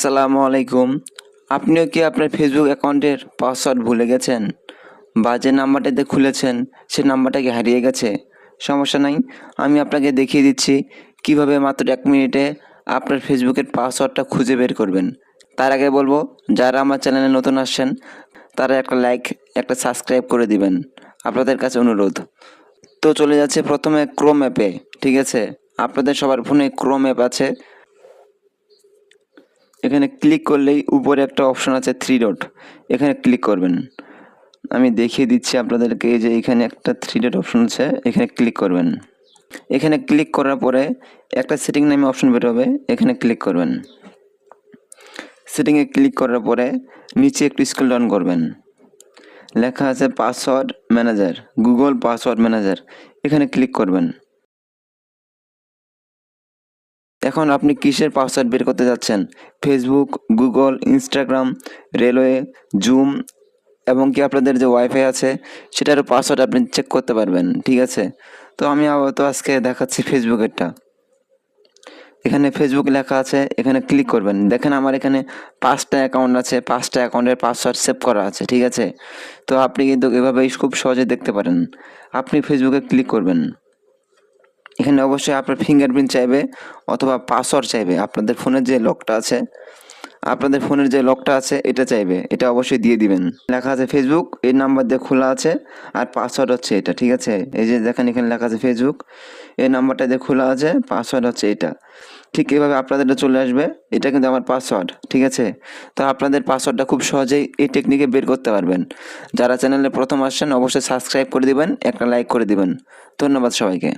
আসসালামু আলাইকুম। আপনিও কি আপনার ফেসবুক অ্যাকাউন্টের পাসওয়ার্ড ভুলে গেছেন? বা যে নাম্বারটাতে খুলেছেন সে নাম্বারটা কি হারিয়ে গেছে? সমস্যা নাই, আমি আপনাকে দেখিয়ে দিচ্ছি কিভাবে মাত্র 1 মিনিটে আপনার ফেসবুকের পাসওয়ার্ডটা খুঁজে বের করবেন। তার আগে বলবো, যারা আমার চ্যানেলে নতুন আসছেন তারা একটা লাইক, একটা সাবস্ক্রাইব করে দিবেন। আপনাদের কাছে অনুরোধ। তো চলে যাচ্ছে প্রথমে ক্রোম অ্যাপে, ঠিক আছে? আপনাদের সবার ফোনে ক্রোম অ্যাপ আছে। এখানে ক্লিক করলেই উপরে একটা অপশন আছে 3 ডট, এখানে ক্লিক করবেন। আমি দেখিয়ে দিচ্ছি আপনাদেরকে, যে এখানে একটা 3 ডট অপশন আছে, এখানে ক্লিক করবেন। এখানে ক্লিক করার পরে একটা সেটিং নামে অপশন বের হবে, এখানে ক্লিক করবেন। সেটিংয়ে ক্লিক করার পরে নিচে একটু স্ক্রল ডাউন করবেন, লেখা আছে password manager, Google password manager, এখানে ক্লিক করবেন। এখন আপনি কিসের পাসওয়ার্ড বের করতে যাচ্ছেন? Facebook, Google, Instagram, railway, zoom এবং কি আপনাদের যে ওয়াইফাই আছে সেটারও পাসওয়ার্ড আপনি চেক করতে পারবেন, ঠিক আছে? তো আমি আজকে দেখাচ্ছি ফেসবুকেরটা। এখানে ফেসবুক লেখা আছে, এখানে ক্লিক করবেন। দেখেন আমার এখানে 5টা অ্যাকাউন্ট আছে, 5টা অ্যাকাউন্টের পাসওয়ার্ড সেভ করা আছে, ঠিক আছে? তো আপনি কিন্তু এভাবেই খুব সহজে দেখতে পারেন। আপনি ফেসবুকে ক্লিক করবেন। এখানে অবশ্যই আপনার ফিঙ্গারপ্রিন্ট চাইবে অথবা পাসওয়ার্ড চাইবে। আপনাদের ফোনের যে লকটা আছে এটা চাইবে, এটা অবশ্যই দিয়ে দিবেন। লেখা আছে ফেসবুক, এই নাম্বার দিয়ে খোলা আছে, আর পাসওয়ার্ড হচ্ছে এটা, ঠিক আছে? এই যে দেখেন এখানে লেখা আছে ফেসবুক, এই নাম্বারটা দিয়ে খোলা আছে, পাসওয়ার্ড হচ্ছে এটা। ঠিক এভাবে আপনাদেরটা চলে আসবে, এটা কিন্তু আমার পাসওয়ার্ড, ঠিক আছে? তো আপনাদের পাসওয়ার্ডটা খুব সহজেই এই টেকনিকে বের করতে পারবেন। যারা চ্যানেলে প্রথম আসছেন অবশ্যই সাবস্ক্রাইব করে দিবেন, একটা লাইক করে দিবেন। ধন্যবাদ সবাইকে।